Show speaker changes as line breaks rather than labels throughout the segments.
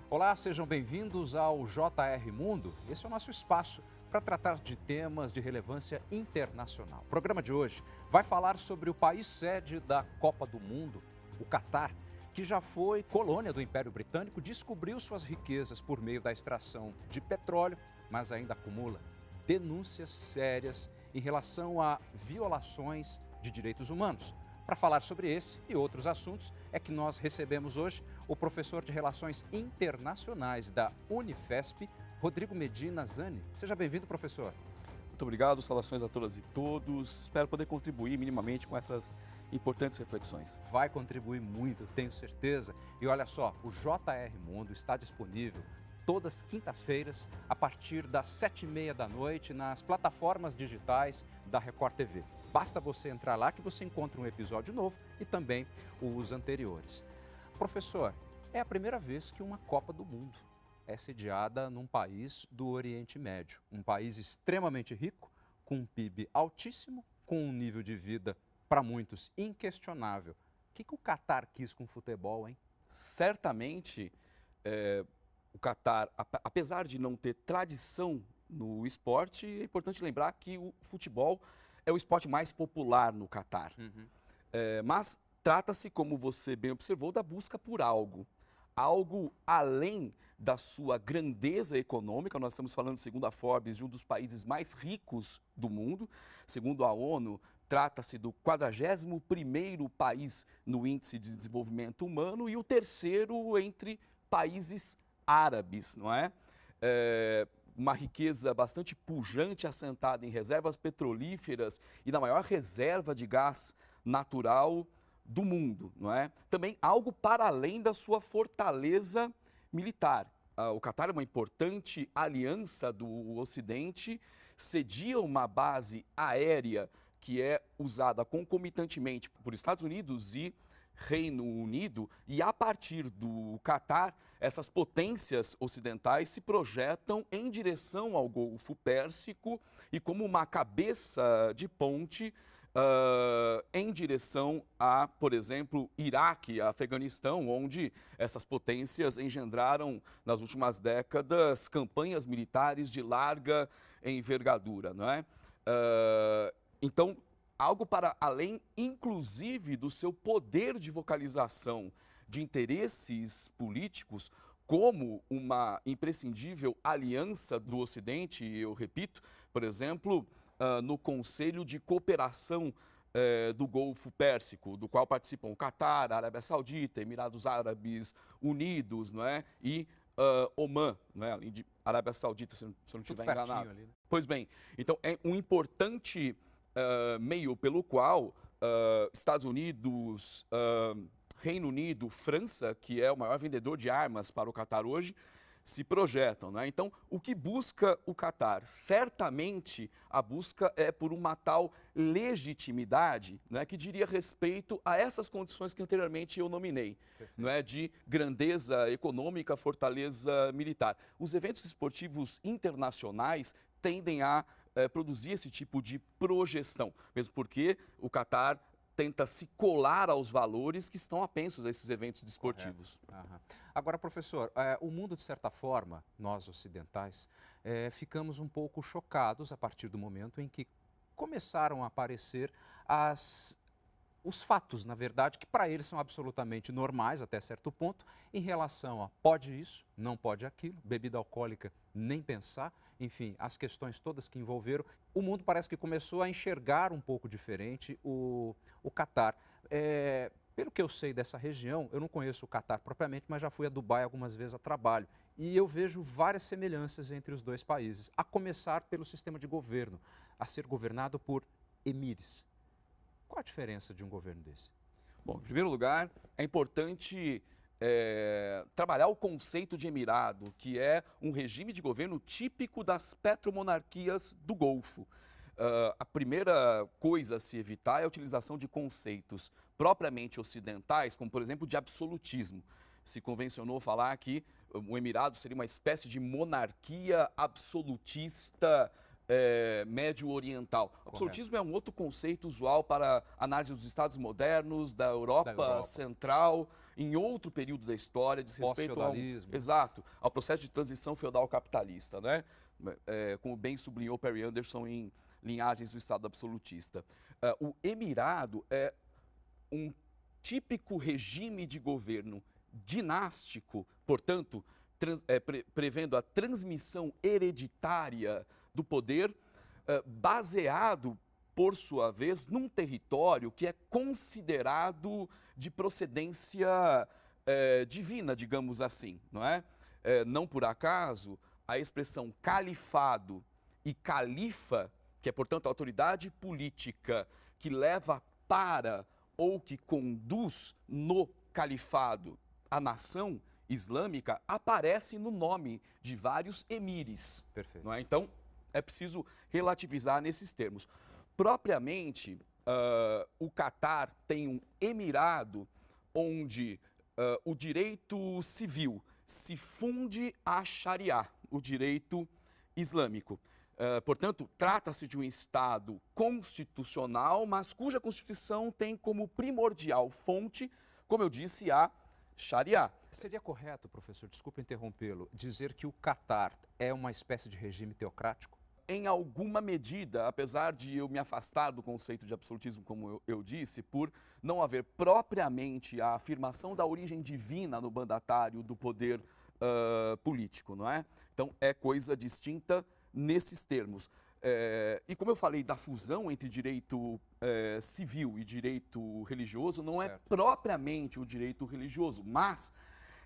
Olá, sejam bem-vindos ao JR Mundo. Esse é o nosso espaço para tratar de temas de relevância internacional. O programa de hoje vai falar sobre o país sede da Copa do Mundo, o Catar, que já foi colônia do Império Britânico, descobriu suas riquezas por meio da extração de petróleo, mas ainda acumula denúncias sérias em relação a violações de direitos humanos. Para falar sobre esse e outros assuntos, é que nós recebemos hoje o professor de Relações Internacionais da Unifesp, Rodrigo Medina Zani. Seja bem-vindo, professor.
Muito obrigado, saudações a todas e todos. Espero poder contribuir minimamente com essas importantes reflexões.
Vai contribuir muito, tenho certeza. E olha só, o JR Mundo está disponível todas quintas-feiras, a partir das 7h30 da noite, nas plataformas digitais da Record TV. Basta você entrar lá que você encontra um episódio novo e também os anteriores. Professor, é a primeira vez que uma Copa do Mundo é sediada num país do Oriente Médio. Um país extremamente rico, com um PIB altíssimo, com um nível de vida, para muitos, inquestionável. O que o Catar quis com o futebol, hein?
Certamente, o Catar, apesar de não ter tradição no esporte, é importante lembrar que o futebol é o esporte mais popular no Catar. Mas trata-se, como você bem observou, da busca por algo além da sua grandeza econômica. Nós estamos falando, segundo a Forbes, de um dos países mais ricos do mundo. Segundo a ONU, trata-se do 41º país no Índice de Desenvolvimento Humano e o terceiro entre países árabes, não é? Uma riqueza bastante pujante, assentada em reservas petrolíferas e na maior reserva de gás natural do mundo, não é? Também algo para além da sua fortaleza militar. O Catar é uma importante aliança do Ocidente, cedia uma base aérea que é usada concomitantemente por Estados Unidos e Reino Unido, e a partir do Catar, essas potências ocidentais se projetam em direção ao Golfo Pérsico e como uma cabeça de ponte em direção a, por exemplo, Iraque, Afeganistão, onde essas potências engendraram, nas últimas décadas, campanhas militares de larga envergadura, não é? Então, algo para além, inclusive, do seu poder de vocalização de interesses políticos, como uma imprescindível aliança do Ocidente, e eu repito, por exemplo, no Conselho de Cooperação do Golfo Pérsico, do qual participam o Catar, a Arábia Saudita, Emirados Árabes Unidos, não é? E Omã, não é? Além de Arábia Saudita, se eu não estiver enganado.
Ali, né?
Pois bem, então é um importante meio pelo qual Estados Unidos, Reino Unido, França, que é o maior vendedor de armas para o Catar hoje, se projetam, né? Então, o que busca o Catar? Certamente a busca é por uma tal legitimidade, né, que diria respeito a essas condições que anteriormente eu nominei, não é, de grandeza econômica, fortaleza militar. Os eventos esportivos internacionais tendem a produzir esse tipo de projeção, mesmo porque o Catar tenta se colar aos valores que estão apensos a esses eventos desportivos.
Agora, professor, o mundo, de certa forma, nós ocidentais, ficamos um pouco chocados a partir do momento em que começaram a aparecer os fatos, na verdade, que para eles são absolutamente normais até certo ponto, em relação a pode isso, não pode aquilo, bebida alcoólica, nem pensar, enfim, as questões todas que envolveram. O mundo parece que começou a enxergar um pouco diferente o Catar. Pelo que eu sei dessa região, eu não conheço o Catar propriamente, mas já fui a Dubai algumas vezes a trabalho. E eu vejo várias semelhanças entre os dois países, a começar pelo sistema de governo, a ser governado por emires. Qual a diferença de um governo desse?
Bom, em primeiro lugar, é importante trabalhar o conceito de emirado, que é um regime de governo típico das petromonarquias do Golfo. A primeira coisa a se evitar é a utilização de conceitos propriamente ocidentais, como, por exemplo, de absolutismo. Se convencionou falar que o emirado seria uma espécie de monarquia absolutista médio-oriental. O absolutismo é um outro conceito usual para análise dos estados modernos, da Europa Central, em outro período da história, diz respeito exato, ao processo de transição feudal capitalista, né? Como bem sublinhou Perry Anderson em Linhagens do Estado Absolutista. O emirado é um típico regime de governo dinástico, portanto, prevendo a transmissão hereditária do poder, baseado, por sua vez, num território que é considerado de procedência divina, digamos assim, não é? Não por acaso, a expressão califado e califa, que é, portanto, a autoridade política que leva para ou que conduz no califado a nação islâmica, aparece no nome de vários emires.
Perfeito.
Não é? Então, é preciso relativizar nesses termos. Propriamente, o Catar tem um emirado onde o direito civil se funde a Sharia, o direito islâmico. Portanto, trata-se de um Estado constitucional, mas cuja Constituição tem como primordial fonte, como eu disse, a Sharia.
Seria correto, professor, desculpe interrompê-lo, dizer que o Catar é uma espécie de regime teocrático?
Em alguma medida, apesar de eu me afastar do conceito de absolutismo, como eu disse, por não haver propriamente a afirmação da origem divina no mandatário do poder político, não é? Então, é coisa distinta nesses termos. E como eu falei da fusão entre direito civil e direito religioso, não é propriamente o direito religioso, mas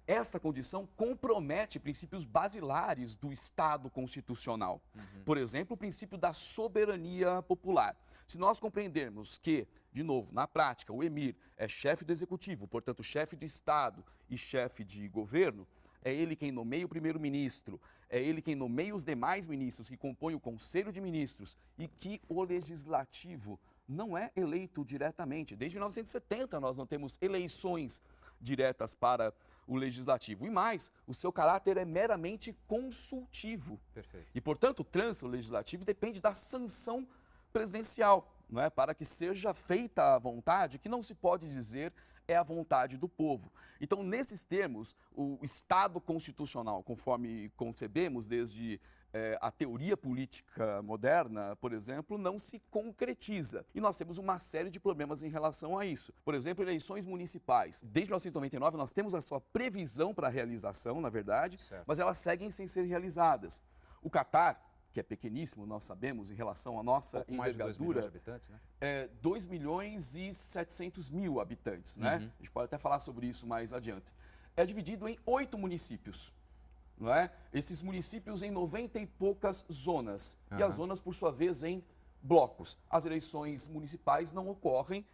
esta condição compromete princípios basilares do Estado constitucional. Por exemplo, o princípio da soberania popular. Se nós compreendermos que, de novo, na prática, o emir é chefe do executivo, portanto, chefe do Estado e chefe de governo, é ele quem nomeia o primeiro-ministro, é ele quem nomeia os demais ministros que compõem o Conselho de Ministros e que o legislativo não é eleito diretamente. Desde 1970 nós não temos eleições diretas para o legislativo. E mais, o seu caráter é meramente consultivo.
Perfeito.
E, portanto, o trânsito legislativo depende da sanção presidencial, não é? Para que seja feita a vontade, que não se pode dizer é a vontade do povo. Então, nesses termos, o Estado constitucional, conforme concebemos desde a teoria política moderna, por exemplo, não se concretiza. E nós temos uma série de problemas em relação a isso. Por exemplo, eleições municipais. Desde 1999, nós temos a sua previsão para a realização, na verdade, mas elas seguem sem ser realizadas. O Catar, que é pequeníssimo, nós sabemos, em relação à nossa envergadura,
mais de 2 milhões de habitantes, né?
2 milhões e 700 mil habitantes, né? A gente pode até falar sobre isso mais adiante. É dividido em 8 municípios, não é? Esses municípios em 90 e poucas zonas, e as zonas, por sua vez, em blocos. As eleições municipais não ocorrem,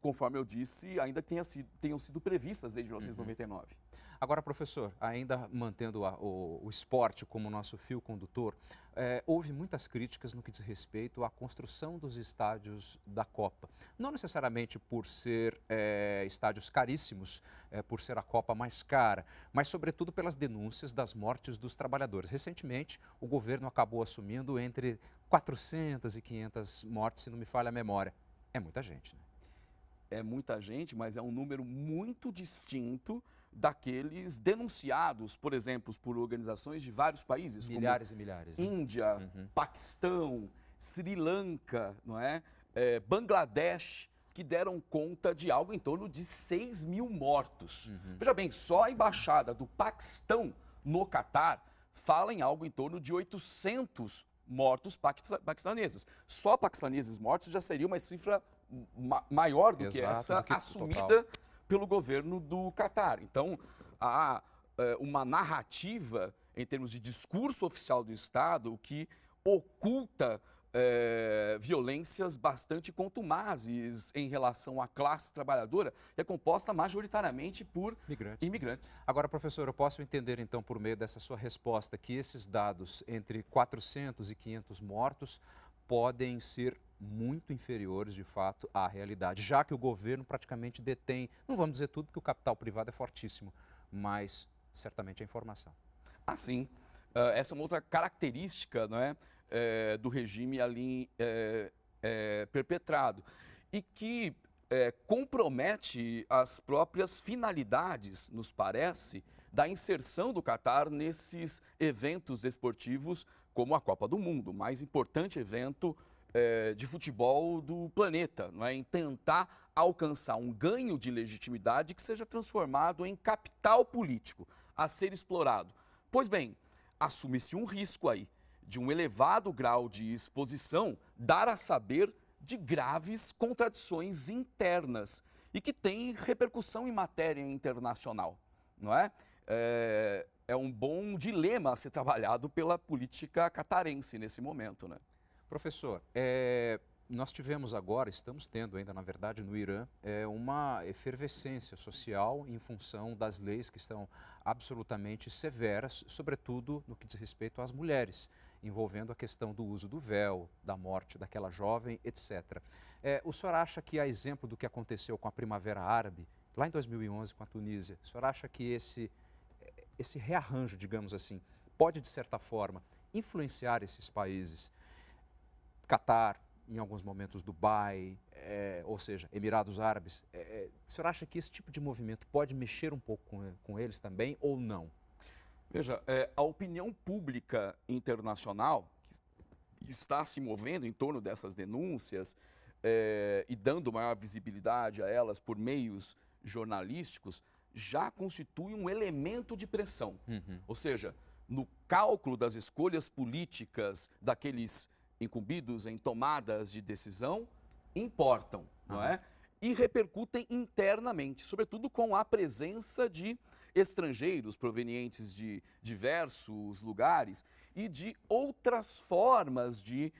conforme eu disse, ainda que tenham sido previstas desde 1999.
Agora, professor, ainda mantendo o esporte como nosso fio condutor, houve muitas críticas no que diz respeito à construção dos estádios da Copa. Não necessariamente por ser estádios caríssimos, por ser a Copa mais cara, mas sobretudo pelas denúncias das mortes dos trabalhadores. Recentemente, o governo acabou assumindo entre 400 e 500 mortes, se não me falha a memória. É muita gente, né?
É muita gente, mas é um número muito distinto daqueles denunciados, por exemplo, por organizações de vários países,
milhares
como
e milhares, né?
Índia, Paquistão, Sri Lanka, não é? Bangladesh, que deram conta de algo em torno de 6 mil mortos. Veja bem, só a embaixada do Paquistão no Catar fala em algo em torno de 800 mortos paquistaneses. Só paquistaneses mortos já seria uma cifra maior do que essa assumida pelo governo do Catar. Então, há uma narrativa, em termos de discurso oficial do Estado, que oculta violências bastante contumazes em relação à classe trabalhadora, que é composta majoritariamente por imigrantes.
Agora, professor, eu posso entender, então, por meio dessa sua resposta, que esses dados entre 400 e 500 mortos podem ser muito inferiores, de fato, à realidade, já que o governo praticamente detém, não vamos dizer tudo, porque o capital privado é fortíssimo, mas certamente a informação.
Sim. Essa é uma outra característica, não é, do regime ali perpetrado. E que compromete as próprias finalidades, nos parece, da inserção do Catar nesses eventos desportivos como a Copa do Mundo, o mais importante evento de futebol do planeta, não é? Em tentar alcançar um ganho de legitimidade que seja transformado em capital político a ser explorado. Pois bem, assume-se um risco aí de um elevado grau de exposição dar a saber de graves contradições internas e que tem repercussão em matéria internacional, não é? É um bom dilema a ser trabalhado pela política catarense nesse momento, né?
Professor, nós tivemos agora, estamos tendo ainda, na verdade, no Irã, uma efervescência social em função das leis que estão absolutamente severas, sobretudo no que diz respeito às mulheres, envolvendo a questão do uso do véu, da morte daquela jovem, etc. O senhor acha que, a exemplo do que aconteceu com a Primavera Árabe, lá em 2011 com a Tunísia, o senhor acha que esse rearranjo, digamos assim, pode, de certa forma, influenciar esses países? Catar, em alguns momentos Dubai, ou seja, Emirados Árabes. O senhor acha que esse tipo de movimento pode mexer um pouco com eles também ou não?
Veja, a opinião pública internacional que está se movendo em torno dessas denúncias e dando maior visibilidade a elas por meios jornalísticos já constitui um elemento de pressão. Ou seja, no cálculo das escolhas políticas daqueles incumbidos em tomadas de decisão, importam, não é? E repercutem internamente, sobretudo com a presença de estrangeiros provenientes de diversos lugares e de outras formas de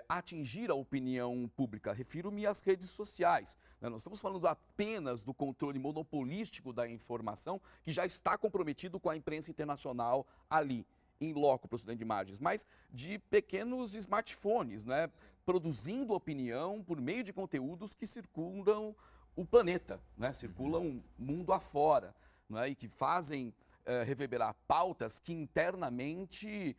atingir a opinião pública. Refiro-me às redes sociais, né? Nós estamos falando apenas do controle monopolístico da informação que já está comprometido com a imprensa internacional ali, em loco, procedendo de imagens, mas de pequenos smartphones, né, produzindo opinião por meio de conteúdos que circundam o planeta, né, circulam mundo afora, né, e que fazem reverberar pautas que internamente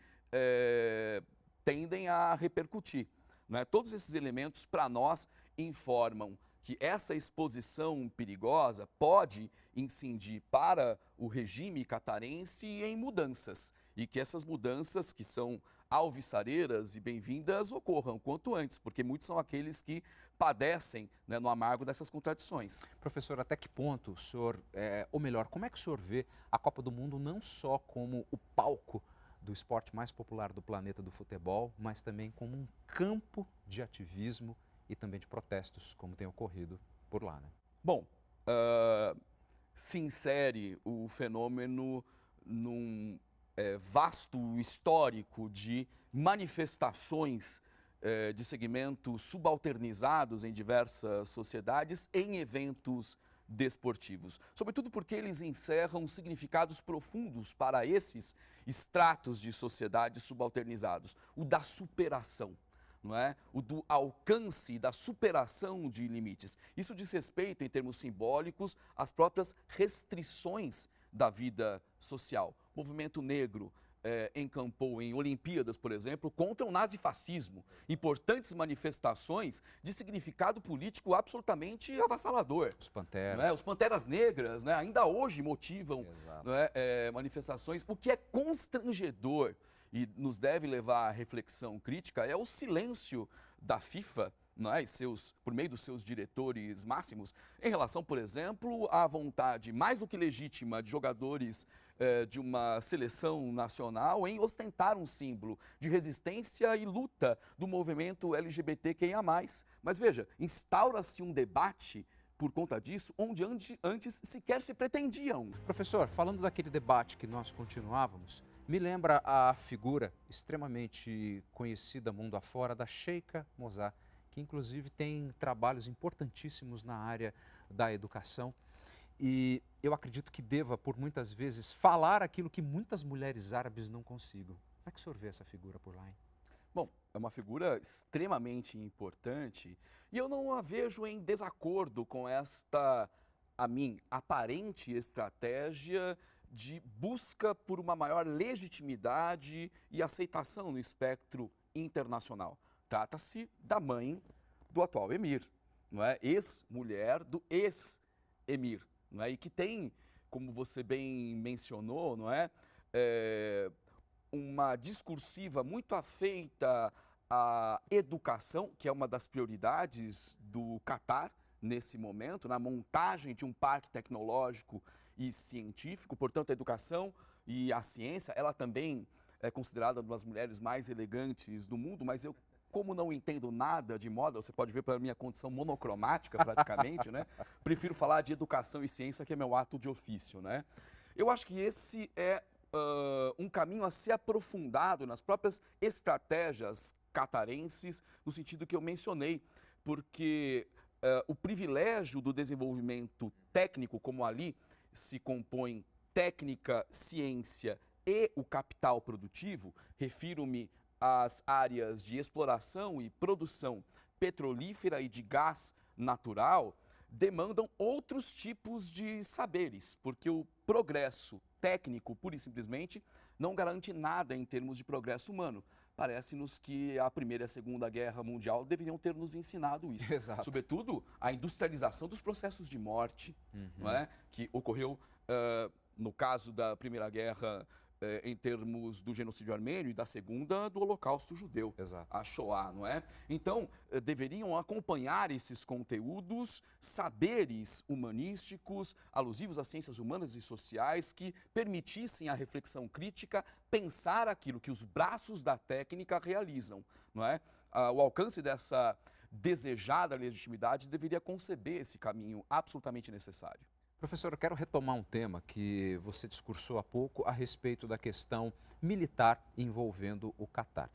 tendem a repercutir, né? Todos esses elementos, para nós, informam que essa exposição perigosa pode incidir para o regime catarense em mudanças e que essas mudanças, que são alvissareiras e bem-vindas, ocorram quanto antes, porque muitos são aqueles que padecem, né, no amargo dessas contradições.
Professor, até que ponto o senhor, ou melhor, como é que o senhor vê a Copa do Mundo não só como o palco do esporte mais popular do planeta, do futebol, mas também como um campo de ativismo e também de protestos, como tem ocorrido por lá, né?
Bom, se insere o fenômeno num vasto histórico de manifestações de segmentos subalternizados em diversas sociedades em eventos desportivos. Sobretudo porque eles encerram significados profundos para esses estratos de sociedade subalternizados. O da superação, não é? O do alcance, da superação de limites. Isso diz respeito, em termos simbólicos, às próprias restrições da vida social. O movimento negro encampou em Olimpíadas, por exemplo, contra o nazifascismo. Importantes manifestações de significado político absolutamente avassalador.
Os Panteras.
Não é? Os Panteras Negras, né, ainda hoje motivam, não é, manifestações. O que é constrangedor e nos deve levar à reflexão crítica é o silêncio da FIFA, não é? Por meio dos seus diretores máximos, em relação, por exemplo, à vontade mais do que legítima de jogadores de uma seleção nacional em ostentar um símbolo de resistência e luta do movimento LGBTQIA+. Mas veja, instaura-se um debate por conta disso, onde antes sequer se pretendiam.
Professor, falando daquele debate que nós continuávamos, me lembra a figura extremamente conhecida mundo afora da Sheikha Mossack, que inclusive tem trabalhos importantíssimos na área da educação. E eu acredito que deva, por muitas vezes, falar aquilo que muitas mulheres árabes não consigam. Como é que o senhor vê essa figura por lá, hein?
Bom, é uma figura extremamente importante e eu não a vejo em desacordo com esta, a mim, aparente estratégia de busca por uma maior legitimidade e aceitação no espectro internacional. Trata-se da mãe do atual emir, não é? Ex-mulher do ex-emir, não é? E que tem, como você bem mencionou, não é? Uma discursiva muito afeita à educação, que é uma das prioridades do Catar nesse momento, na montagem de um parque tecnológico e científico. Portanto, a educação e a ciência, ela também é considerada uma das mulheres mais elegantes do mundo, mas eu, como não entendo nada de moda, você pode ver pela minha condição monocromática praticamente, né? Prefiro falar de educação e ciência, que é meu ato de ofício, né? Eu acho que esse é um caminho a ser aprofundado nas próprias estratégias catarenses, no sentido que eu mencionei, porque o privilégio do desenvolvimento técnico, como ali se compõe técnica, ciência e o capital produtivo, refiro-me às áreas de exploração e produção petrolífera e de gás natural, demandam outros tipos de saberes, porque o progresso técnico, pura e simplesmente, não garante nada em termos de progresso humano. Parece-nos que a Primeira e a Segunda Guerra Mundial deveriam ter nos ensinado isso.
Exato.
Sobretudo, a industrialização dos processos de morte, não é? Que ocorreu, no caso da Primeira Guerra, em termos do genocídio armênio, e da segunda, do Holocausto judeu,
Exato.
a Shoah, não é? Então, deveriam acompanhar esses conteúdos, saberes humanísticos, alusivos às ciências humanas e sociais, que permitissem a reflexão crítica, pensar aquilo que os braços da técnica realizam, não é? O alcance dessa desejada legitimidade deveria conceber esse caminho absolutamente necessário.
Professor, eu quero retomar um tema que você discursou há pouco a respeito da questão militar envolvendo o Catar.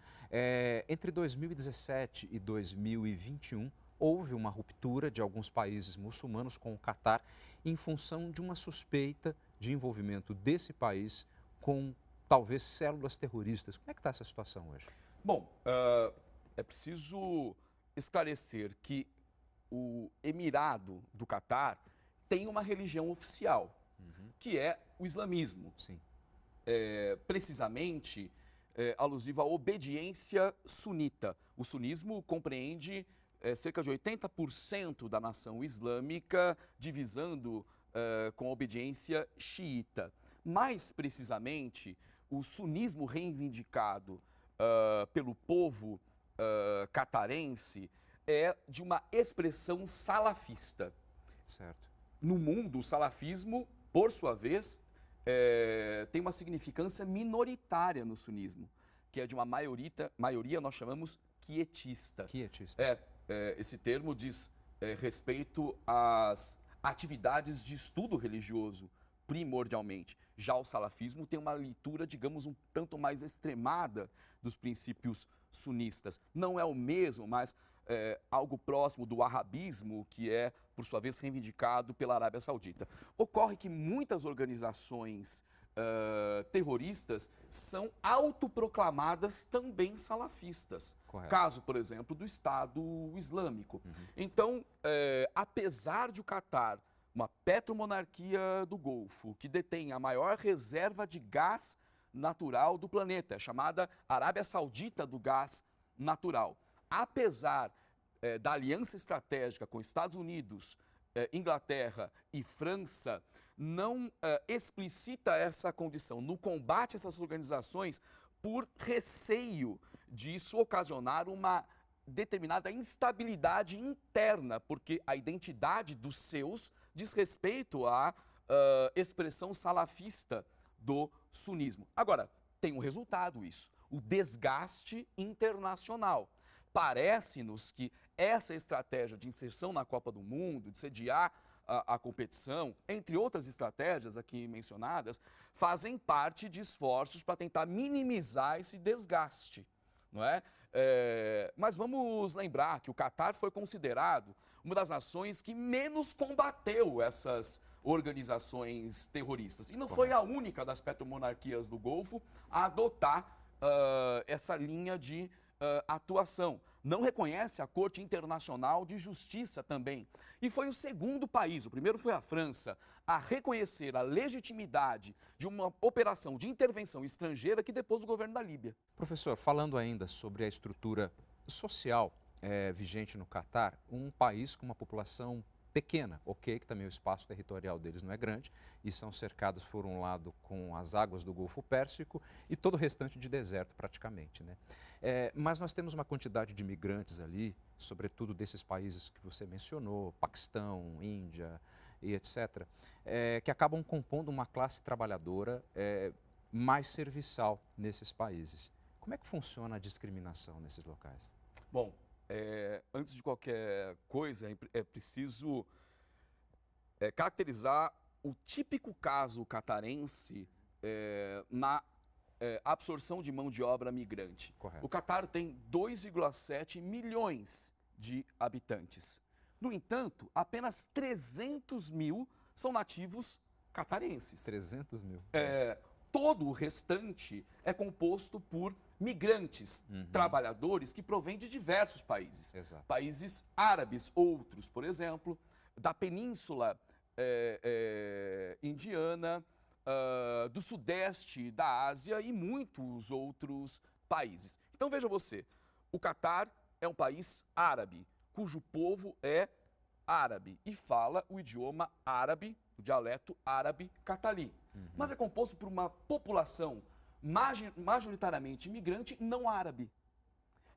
Entre 2017 e 2021, houve uma ruptura de alguns países muçulmanos com o Catar em função de uma suspeita de envolvimento desse país com talvez células terroristas. Como é que está essa situação hoje?
Bom, é preciso esclarecer que o Emirado do Catar tem uma religião oficial, que é o islamismo.
Sim.
Precisamente alusivo à obediência sunita. O sunismo compreende cerca de 80% da nação islâmica, divisando com a obediência xiita. Mais precisamente, o sunismo reivindicado pelo povo catarense é de uma expressão salafista.
Certo.
No mundo, o salafismo, por sua vez, tem uma significância minoritária no sunismo, que é de uma maioria nós chamamos quietista.
Quietista.
Esse termo diz respeito às atividades de estudo religioso, primordialmente. Já o salafismo tem uma leitura, digamos, um tanto mais extremada dos princípios sunistas. Não é o mesmo, mas algo próximo do wahhabismo, que é, por sua vez, reivindicado pela Arábia Saudita. Ocorre que muitas organizações terroristas são autoproclamadas também salafistas.
Correto.
Caso, por exemplo, do Estado Islâmico. Então, apesar de o Catar, uma petromonarquia do Golfo, que detém a maior reserva de gás natural do planeta, chamada Arábia Saudita do gás natural, apesar da aliança estratégica com Estados Unidos, Inglaterra e França, não explicita essa condição no combate a essas organizações por receio disso ocasionar uma determinada instabilidade interna, porque a identidade dos seus diz respeito à expressão salafista do sunismo. Agora, tem um resultado isso, o desgaste internacional. Parece-nos que essa estratégia de inserção na Copa do Mundo, de sediar a competição, entre outras estratégias aqui mencionadas, fazem parte de esforços para tentar minimizar esse desgaste, não é? Mas vamos lembrar que o Catar foi considerado uma das nações que menos combateu essas organizações terroristas. E não foi a única das petromonarquias do Golfo a adotar essa linha de atuação. Não reconhece a Corte Internacional de Justiça também. E foi o segundo país, o primeiro foi a França, a reconhecer a legitimidade de uma operação de intervenção estrangeira que depôs o governo da Líbia.
Professor, falando ainda sobre a estrutura social vigente no Catar, um país com uma população pequena, ok, que também o espaço territorial deles não é grande, e são cercados por um lado com as águas do Golfo Pérsico e todo o restante de deserto praticamente, né? Mas nós temos uma quantidade de imigrantes ali, sobretudo desses países que você mencionou, Paquistão, Índia e etc., que acabam compondo uma classe trabalhadora mais serviçal nesses países. Como é que funciona a discriminação nesses locais?
Bom, antes de qualquer coisa, é preciso caracterizar o típico caso catarense na absorção de mão de obra migrante.
Correto.
O Catar tem 2,7 milhões de habitantes. No entanto, apenas 300 mil são nativos catarenses.
300 mil.
Todo o restante é composto por migrantes, trabalhadores que provêm de diversos países.
Exato.
Países árabes, outros, por exemplo, da Península Indiana, do Sudeste da Ásia e muitos outros países. Então veja você, o Catar é um país árabe, cujo povo é árabe e fala o idioma árabe, o dialeto árabe catali. Mas é composto por uma população majoritariamente imigrante não árabe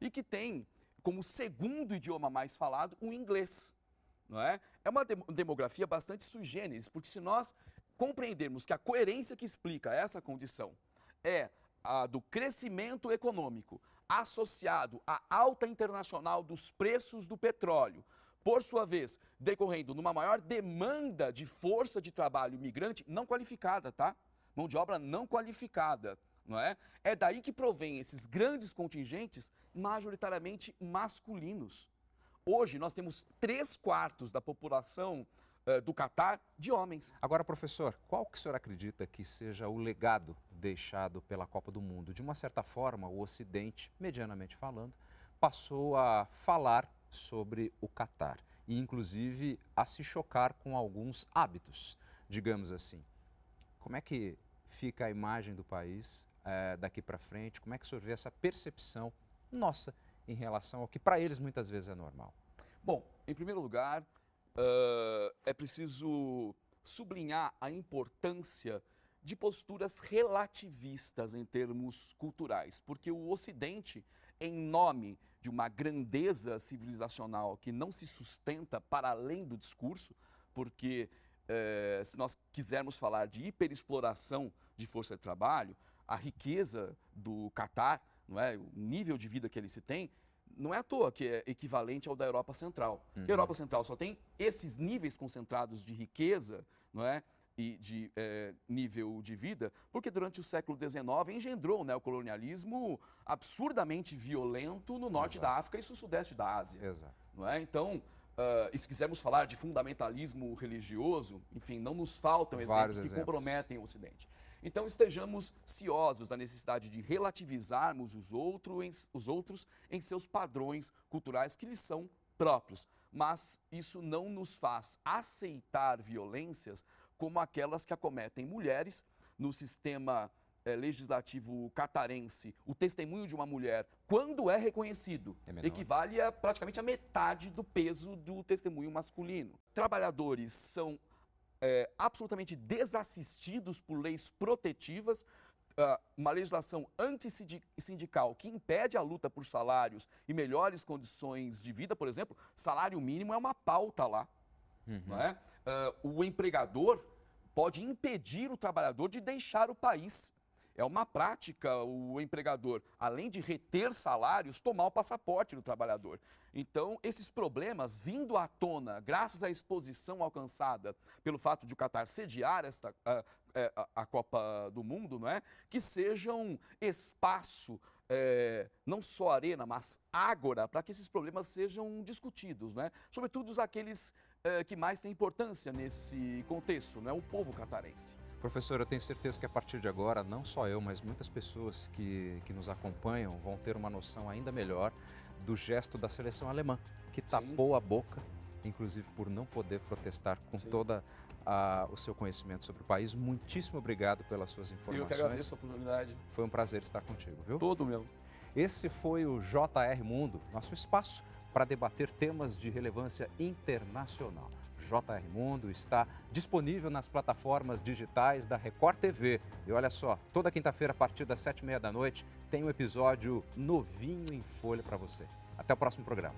e que tem como segundo idioma mais falado o inglês. Não é? É uma demografia bastante sui generis, porque se nós compreendermos que a coerência que explica essa condição é a do crescimento econômico associado à alta internacional dos preços do petróleo, por sua vez, decorrendo numa maior demanda de força de trabalho migrante não qualificada, tá? Mão de obra não qualificada, não é? É daí que provém esses grandes contingentes majoritariamente masculinos. Hoje nós temos 3/4 da população do Catar de homens.
Agora, professor, qual que o senhor acredita que seja o legado deixado pela Copa do Mundo? De uma certa forma, o Ocidente, medianamente falando, passou a falar sobre o Catar e, inclusive, a se chocar com alguns hábitos, digamos assim. Como é que fica a imagem do país daqui para frente? Como é que o senhor vê essa percepção nossa em relação ao que para eles muitas vezes é normal?
Bom, em primeiro lugar, é preciso sublinhar a importância de posturas relativistas em termos culturais, porque o Ocidente, em nome de uma grandeza civilizacional que não se sustenta para além do discurso, porque se nós quisermos falar de hiperexploração de força de trabalho, a riqueza do Catar, não é, o nível de vida que ele se tem, não é à toa que é equivalente ao da Europa Central. A Europa Central só tem esses níveis concentrados de riqueza, não é, e de nível de vida, porque durante o século XIX engendrou um neocolonialismo absurdamente violento no norte da África e no sudeste da Ásia.
Exato.
Não é? Então, e se quisermos falar de fundamentalismo religioso, enfim, não nos faltam exemplos que comprometem o Ocidente. Então, estejamos ciosos da necessidade de relativizarmos os outros em seus padrões culturais que lhes são próprios. Mas isso não nos faz aceitar violências como aquelas que acometem mulheres. No sistema legislativo catarense, o testemunho de uma mulher, quando é reconhecido, equivale a praticamente a metade do peso do testemunho masculino. Trabalhadores são absolutamente desassistidos por leis protetivas, uma legislação antissindical que impede a luta por salários e melhores condições de vida, por exemplo, salário mínimo é uma pauta lá. Não é? O empregador pode impedir o trabalhador de deixar o país. É uma prática o empregador, além de reter salários, tomar o passaporte do trabalhador. Então, esses problemas vindo à tona, graças à exposição alcançada pelo fato de o Catar sediar a Copa do Mundo, não é? Que sejam espaço, não só arena, mas ágora, para que esses problemas sejam discutidos, não é? Sobretudo aqueles que mais têm importância nesse contexto, não é? O povo catarense.
Professor, eu tenho certeza que a partir de agora, não só eu, mas muitas pessoas que nos acompanham vão ter uma noção ainda melhor do gesto da seleção alemã, que tapou a boca inclusive por não poder protestar com
Sim.
todo o seu conhecimento sobre o país. Muitíssimo obrigado pelas suas informações.
Eu que agradeço a oportunidade.
Foi um prazer estar contigo, viu?
Todo meu.
Esse foi o JR Mundo, nosso espaço para debater temas de relevância internacional. JR Mundo está disponível nas plataformas digitais da Record TV. E olha só, toda quinta-feira, a partir das 7h30 da noite, tem um episódio novinho em folha para você. Até o próximo programa.